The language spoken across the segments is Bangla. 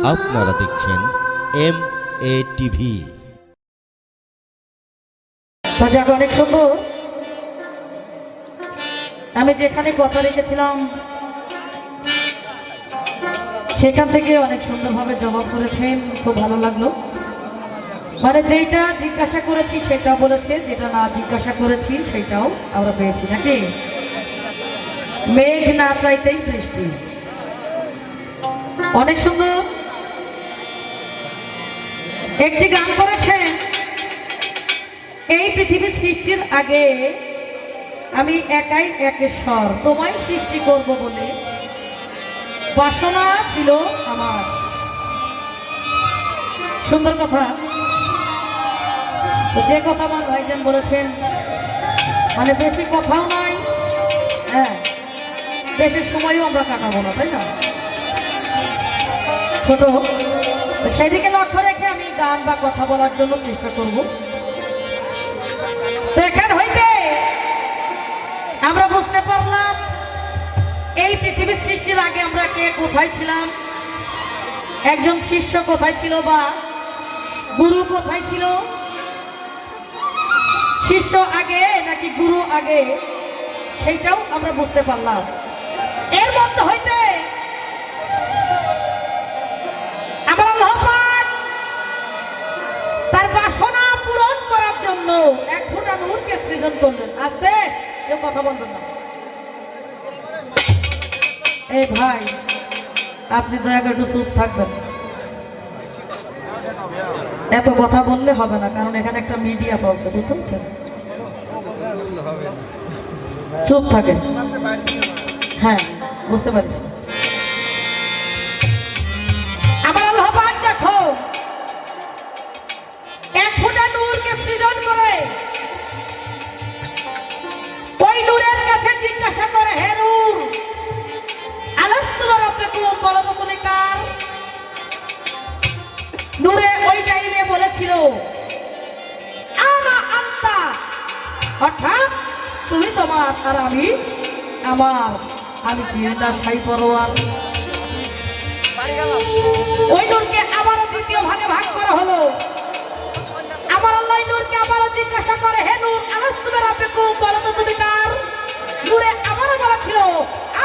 আপনারা দেখছেন MA টিভি। অনেক সুন্দর। আমি যেখানে কথা রেখেছিলাম সেখান থেকে অনেক সুন্দরভাবে জবাব করেছেন, খুব ভালো লাগলো। মানে যেটা জিজ্ঞাসা করেছি সেটাও বলেছে, যেটা না জিজ্ঞাসা করেছি সেটাও আমরা পেয়েছি নাকি। মেঘ না চাইতেই বৃষ্টি, অনেক সুন্দর একটি গান করেছেন। এই পৃথিবীর সৃষ্টির আগে আমি একাই একেশ্বর, তোমায় সৃষ্টি করব বলে বাসনা ছিল আমার। সুন্দর কথা। যে কথা আমার ভাইজান বলেছেন, মানে বেশি কথাও নাই, হ্যাঁ বেশি সময়ও আমরা কাটাবো না, তাই না? ছোট, সেই দিকে লক্ষ্য রেখে আমি গান বা কথা বলার জন্য চেষ্টা করব। তো এখান হইতে আমরা বুঝতে পারলাম এই পৃথিবীর সৃষ্টির আগে আমরা কে কোথায় ছিলাম, একজন শিষ্য কোথায় ছিল বা গুরু কোথায় ছিল, শিষ্য আগে নাকি গুরু আগে, সেইটাও আমরা বুঝতে পারলাম। এর মধ্যে হইতে আমার আল্লাহ পাক তার বাসনা পূরণ করার জন্য এক ফোঁটা নূরকে সৃজন করলেন। আস্তে কেউ কথা বলবেন না। এই ভাই, আপনি দয়া করে একটু চুপ থাকবেন। এত কথা বললে হবে না, কারণ এখানে একটা মিডিয়া চলছে, বুঝতে পারছেন? চুপ থাকেন। হ্যাঁ বুঝতে পারছি। আমার আল্লাহ পাক যখন এক ফোঁটা নূরকে সৃজন করে ওই নূরের কাছে জিজ্ঞাসা করে, হে নূর আলাস্তু বিরাব্বিকুম, বলো তো তুমি কার? নূরে ওই টাইমে বলেছিল আনা আনতা, অর্থাৎ তুমি তোমার আর আমি আমার, আমি জিন্দা সাই পরোয়ার। ওই নূরকে আবারও দ্বিতীয় ভাগে ভাগ করা হলো। আমার আল্লাহ নূরকে আবারও জিজ্ঞাসা করে, হে নূর আলাস্তু বিরাব্বিকুম, বলো তো তুমি কার? নূরে আবারও বলেছিল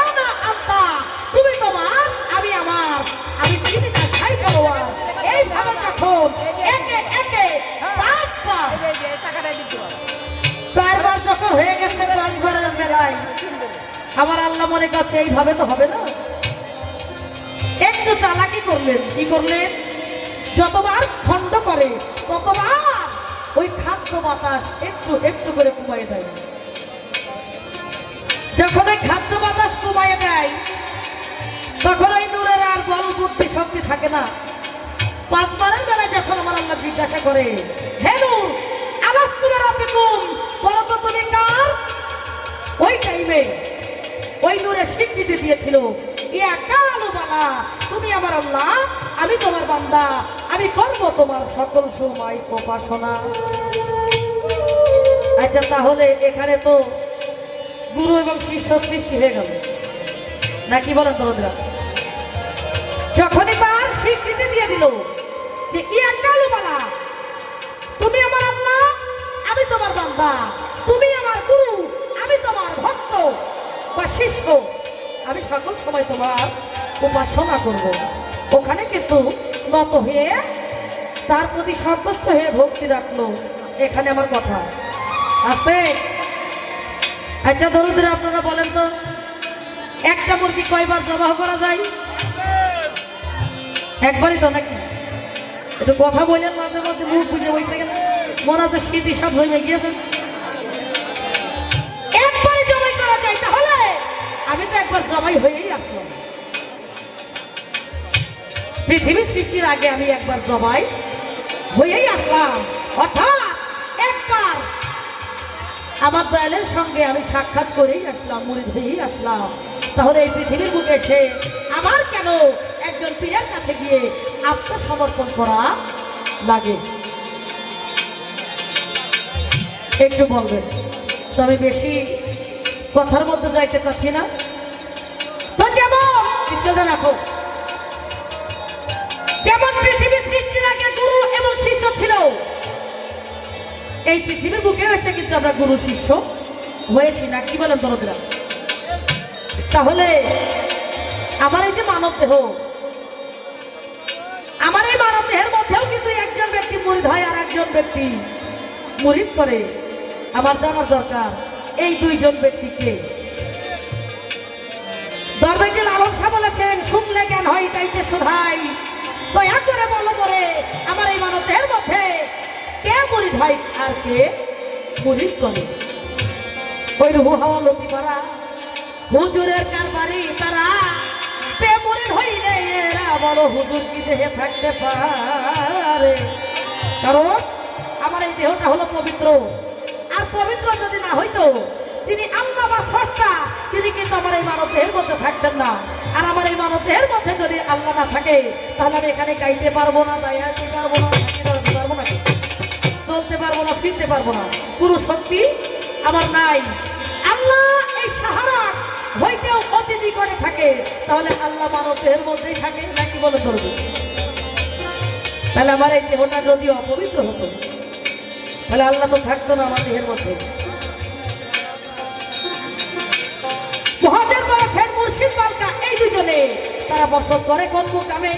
আনা আনতা, তুমি তোমার আমি আমার, আমি জিন্দা সাই পরোয়ার। এইভাবে যখন একে একে চারবার যখন হয়ে গেছে, পাঁচবারের বেলায় আমার আল্লাহ মনে করছে এইভাবে তো হবে না, একটু চালাকি করলেন। কি করলেন? যতবার খণ্ড করে ততবার ওই খাদ্য বাতাস একটু একটু করে কমায় দেয়। যখন ওই খাদ্য বাতাস কমায় দেয় তখন ওই নূরের আর বল বুদ্ধি শক্তি থাকে না। পাঁচবারের বেলায় যখন আমার আল্লাহ জিজ্ঞাসা করে, হে নূর আলাস্তু বিরাব্বিকুম, বলো তো তুমি কার? ওই টাইমে ওই নূরে স্বীকৃতি দিয়েছিল, ইয়া কালু বালা, তুমি আমার আল্লাহ, আমি তোমার বান্দা, আমি করব তোমার সকল সময় উপাসনা। আচ্ছা, তাহলে এখানে তো গুরু এবং শিষ্য সৃষ্টি হয়ে গেল, নাকি বলেন তোমাদের? যখনই তার স্বীকৃতি দিয়ে দিল যে ইয়া কালু বালা, তুমি আমার আল্লাহ, আমি তোমার বান্দা, তুমি আমার গুরু, আমি তোমার ভক্ত বা শিষ্য, আমি সকল সময় তোমার উপাসনা করব। ওখানে কিন্তু নত হয়ে তার প্রতি সন্তুষ্ট হয়ে ভক্তি রাখলো। এখানে আমার কথা আসবে। আচ্ছা দরুদের আপনারা বলেন তো, একটা মুরগি কয়বার জবাহ করা যায়? একবারই তো, নাকি? একটু কথা বললেন, মাঝে মধ্যে মুখ বুঝে বসে থাকেন, মনে হচ্ছে স্মৃতি সব হয়ে গিয়েছে। একবারই জবাই করা যায়, তাহলে আমি তো একবার জবাই হয়েই আসলাম। পৃথিবীর সৃষ্টির আগে আমি একবার জবাই হয়েই আসলাম, অর্থাৎ একবার আমার দয়ালের সঙ্গে আমি সাক্ষাৎ করেই আসলাম, মুরিদ হয়েই আসলাম। তাহলে এই পৃথিবীর বুকে এসে আমার কেন একজন পীরের কাছে গিয়ে আত্মসমর্পণ করা লাগে? একটু বলবেন তো, আমি বেশি কথার মধ্যে যাইতে চাচ্ছি না। তো যেমন স্কেলটা রাখো, ছিল এই পৃথিবীর বুকে এসে কিন্তু আমরা গুরু শিষ্য হয়েছি না, কি বলেন দরদরা? তাহলে আমার এই যে মানব দেহ, আমার এই মানব দেহের মধ্যেও কিন্তু একজন ব্যক্তি মুরিদ হয় আর একজন ব্যক্তি মুরিদ করে। আমার জানার দরকার এই দুইজন ব্যক্তিকে। দরবেশ লালন শাহ বলেছেন, শুনলে জ্ঞান হয় তাইতে শোধাই, দয়া করে বলো বলে আমার এই মানব দেহের মধ্যে কে মুরিদ হয় আর কে মুরিদ করে। ওই রুহু হাওয়া লতি পারা হুজুরের কারবারি তারা, পে মুরিদ হইলে এরা বলো হুজুর কি দেহে থাকতে পারে। কারণ আমার এই দেহটা হলো পবিত্র, আর পবিত্র যদি না হইতো, যিনি আল্লাহ বা স্রষ্টা তিনি কিন্তু আমার এই মানব দেহের মধ্যে থাকতেন না। আর আমার এই মানব দেহের মধ্যে যদি আল্লাহ না থাকে, তাহলে আমি এখানে গাইতে পারবো না, দাঁড়াতে পারবো না, হাঁটতে পারবো না, চলতে পারবো না, ফিরতে পারবো না, পুরো শক্তি আমার নাই। আল্লাহ এই সাহারা হইতেও অতি নিকটে থাকে, তাহলে আল্লাহ মানব দেহের মধ্যেই থাকে নাকি বলে ধরবে? তাহলে আমার এই দেহটা যদি অপবিত্র হতো, তাহলে আল্লাহ তো থাকতো না আমার দেহের মধ্যে। মহাজন বলেছেন মুর্শিদ বালকা এই দুজনে তারা বসত করে কোন মুকামে,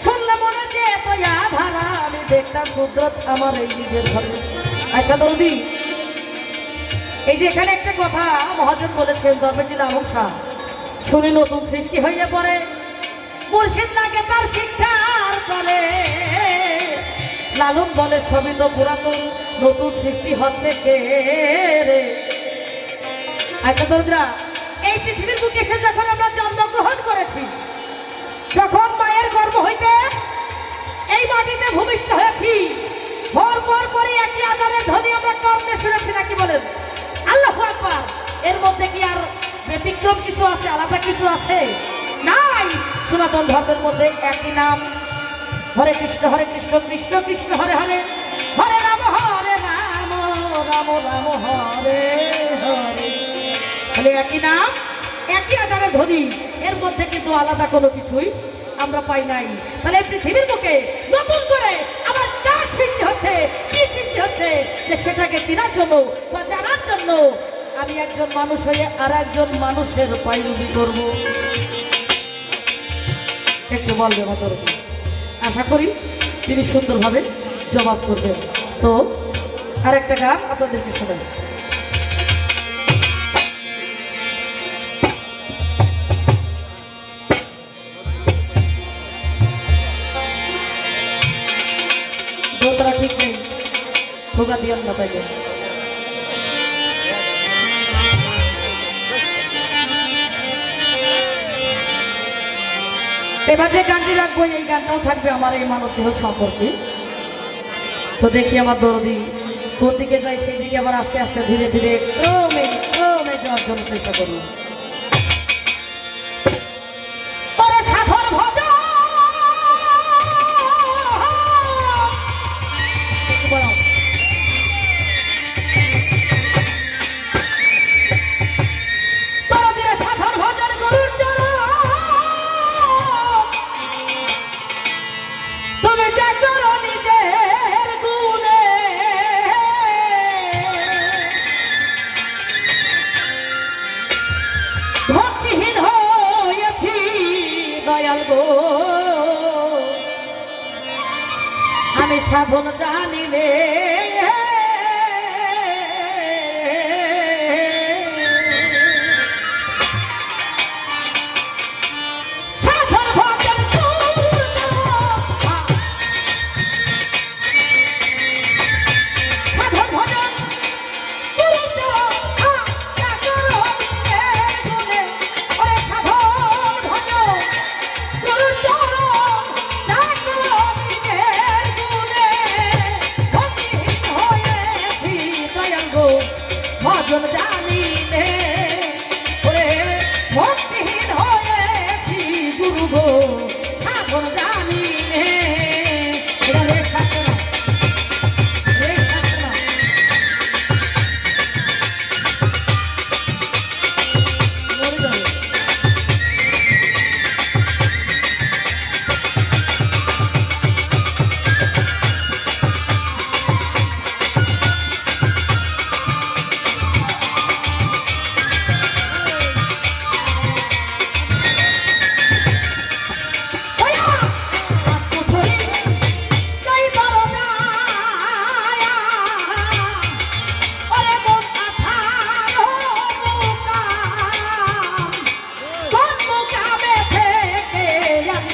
শুনলে মনে যে এতয়া ধারা আমি দেখতাম কুদরত আমার এই নিজের ঘরে। আচ্ছা দরদি, এই যে এখানে একটা কথা মহাজন বলেছেন দরবেশ লালন শাহ, শুনি নতুন সৃষ্টি হইলে পরে মুর্শিদ লাগে তার শিক্ষার করে। লালন বলে সবই তো পুরাতন, নতুন সৃষ্টি হচ্ছে কে রে? আচ্ছা দরদিরা, এই পৃথিবীর বুকে এসে যখন আমরা জন্মগ্রহণ করেছি, যখন মায়ের গর্ভ হইতে এই মাটিতে ভূমিষ্ঠ হয়েছি, হওয়ার পর পরই একই আজানের ধ্বনি আমরা কর্ণে শুনেছি নাকি বলেন? আল্লাহু আকবার। এর মধ্যে কি আর ব্যতিক্রম কিছু আছে, আলাদা কিছু আছে? নাই। সনাতন ধর্মের মধ্যে একই নাম, হরে কৃষ্ণ কৃষ্ণ কৃষ্ণ হরে হরে, হরে রাম রাম রাম হরে হরে। তাহলে একই নাম, একই আজানের ধ্বনি, এর মধ্যে কিন্তু আলাদা কোনো কিছুই আমরা পাই নাই। তাহলে পৃথিবীর বুকে নতুন করে আবার কার সৃষ্টি হচ্ছে, কি সৃষ্টি হচ্ছে, যে সেটাকে চেনার জন্য বা জানার জন্য আমি একজন মানুষ হয়ে আর একজন মানুষের পায়ুবি করব। একটু বলবে মাতর, আশা করি তিনি সুন্দরভাবে জবাব করবেন। তো আর একটা গান আপনাদেরকে শোনাই। দোতরা ঠিক নেই, ঠোকা দিয়ান না তাইলে। এবার যে গানটি রাখবো এই গানটাও থাকবে আমার এই মানব দেহ সম্পর্কে। তো দেখি আমার দরদি কোন দিকে যাই, সেই দিকে আবার আস্তে আস্তে ধীরে ধীরে ক্রমে ক্রমে যাওয়ার জন্য চেষ্টা করবো। আমি সাধন জানি রে, সাধন ভজন সাধন ভজন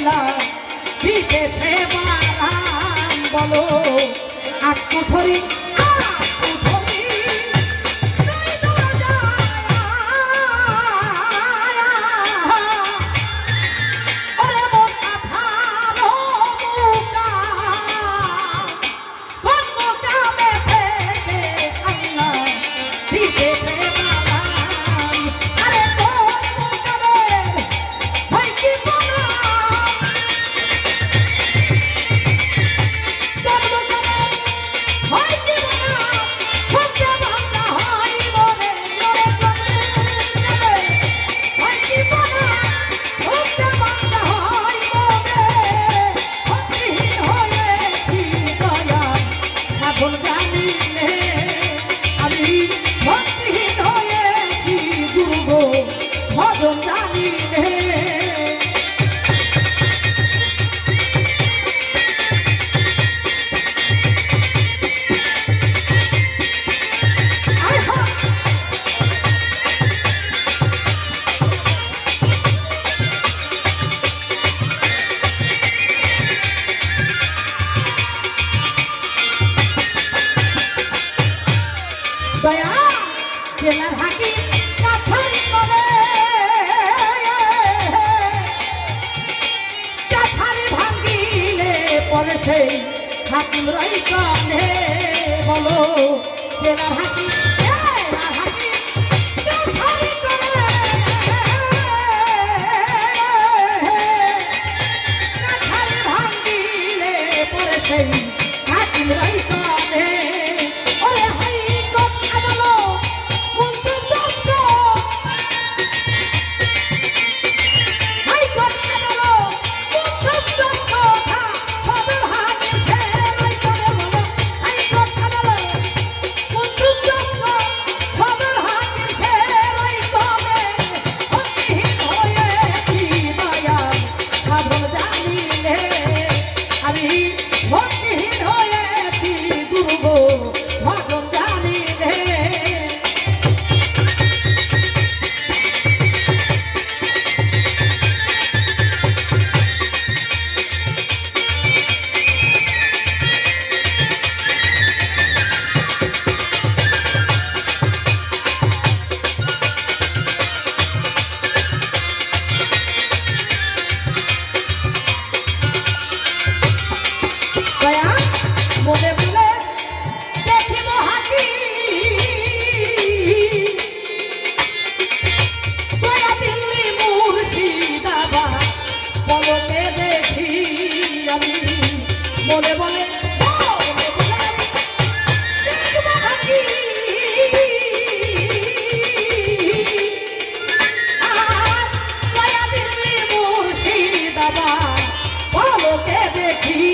আল্লাহ দিতেছে বারাম বলো আট কুঠরি দয়া জেলার হাকিম কাছারি করে কাছারি ভাঙ্গিলে পরে সেই হাকিম রই কানে বলো জেলার হাকিম কাছারি করে কাছারি ভাঙ্গিলে পরে সেই হাকিম রই কানে মনে বলে দেখিব হাকি দয়া দিল্লি মুর্শিদাবাদ বলতে দেখি আমি মনে বলে দেখব হাকি দয়া দিল্লি মুর্শিদাবাদ বলতে দেখি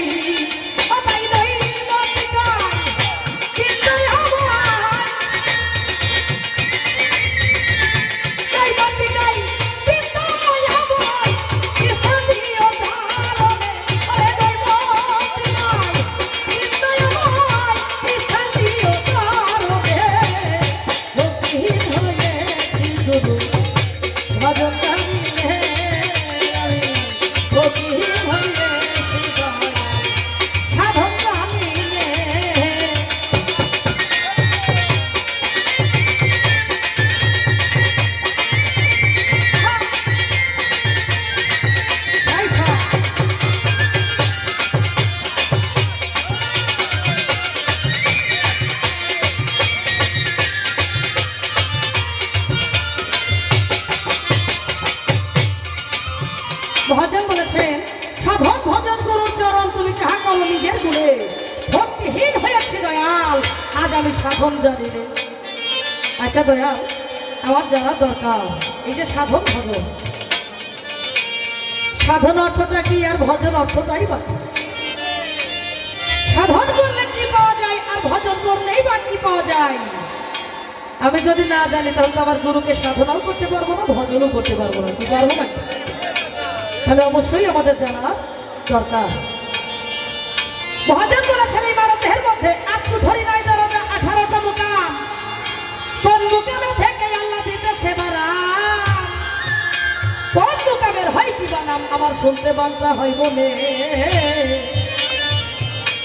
ভজন বলেছেন সাধন ভজন গুরুর চরণ তুমি কাহা করো নিজের গুণে ভক্তিহীন হয়েছে দয়াল আজ আমি সাধন জানি রে। আচ্ছা দয়াল আমার জানা দরকার এই যে সাধন ভজন সাধন অর্থটা কি আর ভজন অর্থটাই বাকি সাধন করলে কি পাওয়া যায় আর ভজন করলেই বা কি পাওয়া যায় আমি যদি না জানি তাহলে তো আমার গুরুকে সাধনাও করতে পারবো না ভজনও করতে পারবো না কি পারবো না তাহলে অবশ্যই আমাদের জানা দরকার ভজন বলেছেন এই ভারতের মধ্যে আট কুঠরি নয় দরজা 18টা মুকাম কোন মুকামে থেকে আল্লাহ দিতেছে বারাম কোন মুকামের হয় কি বানা নাম আমার শুনতে বাঞ্ছা হইব নে।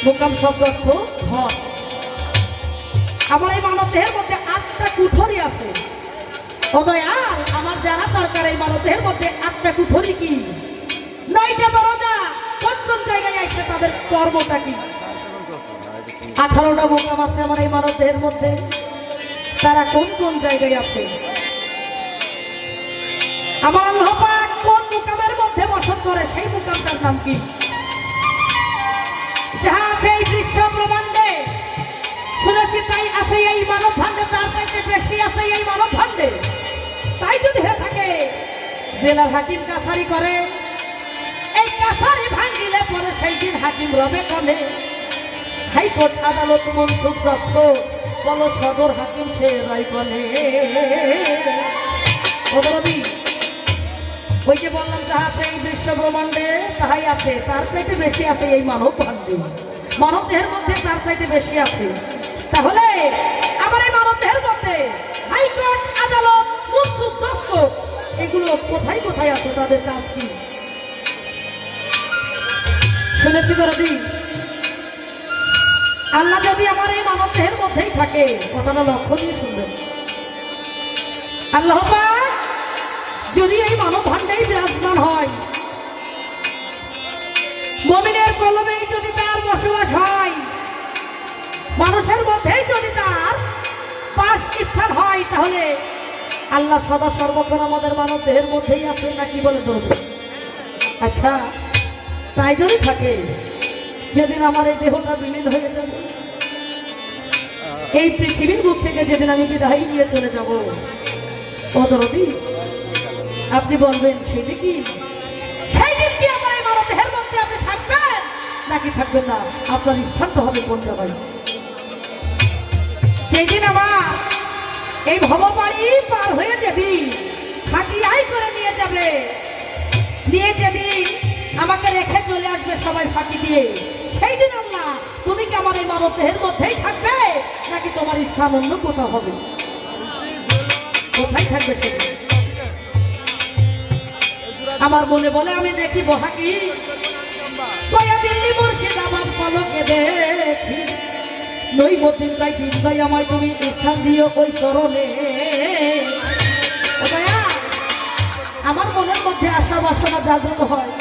মুকাম শব্দ অর্থ ঘর। আমার এই মানব দেহের মধ্যে 8টা কুঠরি আছে। ও দয়াল, আমার জানা দরকার এই মানব দেহের মধ্যে 8টা কুঠরি কি, 9টা দরজা কোন কোন জায়গায় আসছে, তাদের কর্মটা কি। 18টা মুকাম আছে আমার এই মানব দেহের মধ্যে, তারা কোন কোন জায়গায় আছে। আমার আল্লাহ পাক কোন মুকামের মধ্যে বসত করে, সেই মুকামটার নাম কি। যাহা আছে এই বিশ্ব ব্রহ্মাণ্ডে, শুনেছি তাই আছে এই মানব ভাণ্ডে, তার চাইতে বেশি আছে এই মানব ভাণ্ডে। তাই যদি হয়ে থাকে, জেলার হাকিম কাছারি করে, এই কাছারি ভাঙ্গিলে পরে সেই দিন হাকিম রবে কনে। হাইকোর্ট আদালত মনসুখ জস্ত বলো সদর হাকিম সে রয় কনে। অবরোধী, ওই যে বললাম যাহা আছে এই বিশ্ব ব্রহ্মাণ্ডে তাহাই আছে, তার চাইতে বেশি আছে এই মানব ভাণ্ডে। মানব দেহের মধ্যে তার চাইতে বেশি আছে। তাহলে আমার এই মানব দেহের মধ্যে হাইকোর্ট আদালত মনসুখ জস্ত এগুলো কোথায় কোথায় আছে, তাদের কাজ কি। শুনেছি দরদি, আল্লাহ যদি আমার এই মানব দেহের মধ্যেই থাকে, কথাটা লক্ষ্য দিয়ে শুনবেন। আল্লাহ পাক যদি এই মানব ভাণ্ডেই বিরাজমান হয়, মুমিনের কলমেই যদি তার বসবাস হয়, মানুষের মধ্যেই যদি তার বাসস্থান হয়, তাহলে আল্লাহ সদা সর্বক্ষণ আমাদের মানব দেহের মধ্যেই আছে নাকি বলে ধরবে। আচ্ছা, তাই যদি থাকে, যেদিন আমার এই দেহটা বিলীন হয়ে যাবে, এই পৃথিবীর বুক থেকে যেদিন আমি বিদায় নিয়ে চলে যাব, অদরদি আপনি বলবেন সেই দিন কি, সেই দিন কি আমার এই মানব দেহের মধ্যে আপনি থাকবেন নাকি থাকবেন না, আপনার স্থানটা হবে কোন জায়গায়। যেদিন আমার এই ভববাড়ি পার হয়ে যেদিন খাটিয়াই করে নিয়ে যাবে, নিয়ে যেদিন আমাকে রেখে চলে আসবে সবাই ফাঁকি দিয়ে, সেই দিন আল্লাহ তুমি কি আমার এই মানব দেহের মধ্যেই থাকবে নাকি তোমার স্থান অন্য কোথাও হবে, কোথায় থাকবে সেদিন। আমার মনে বলে আমি দেখি বহাকি গয়া দিল্লি মুর্শিদাবাদ পলকে দেখি, নৈবদিন তাই দিন তাই আমায় তুমি স্থান দিও ওই চরণে। আমার মনের মধ্যে আশা বাসনা জাগ্রত হয়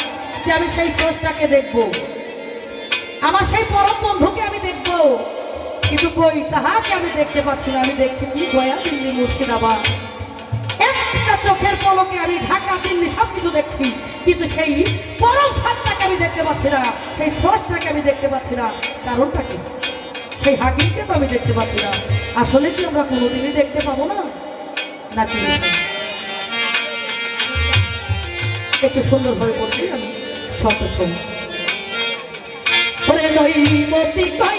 যে আমি সেই স্রষ্টাকে দেখব, আমার সেই পরম বন্ধুকে আমি দেখব, কিন্তু কই তাহাকে আমি দেখতে পাচ্ছি না। আমি দেখছি কি গয়া দিল্লি মুর্শিদাবাদ, একটা চোখের পলকে আমি ঢাকা দিল্লি সবকিছু দেখছি, কিন্তু সেই পরম সাতটাকে আমি দেখতে পাচ্ছি না, সেই স্রষ্টাকে আমি দেখতে পাচ্ছি না। কারণটা কি? সেই হাকিমকে তো আমি দেখতে পাচ্ছি না। আসলে কি আমরা কোনোদিনই দেখতে পাবো না নাকি? একটু সুন্দরভাবে বলছি আমি সন্তোষ। ওরে নৈমতি কই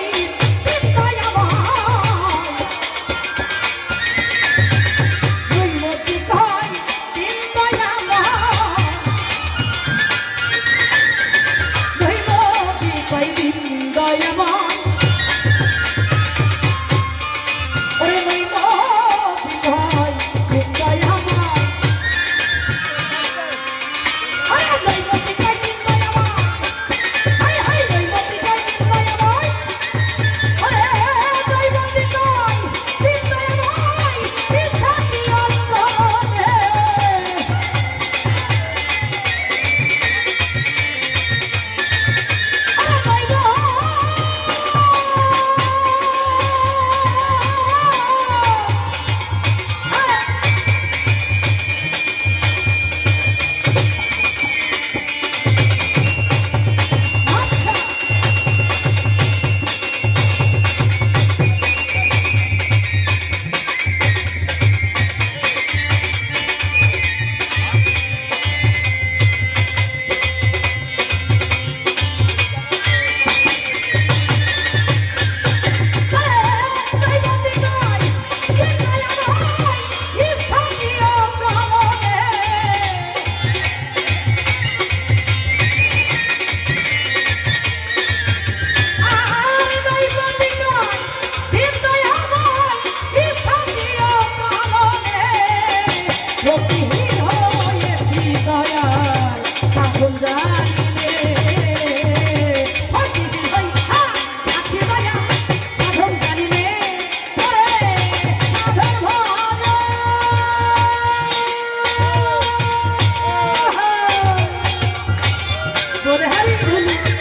বলি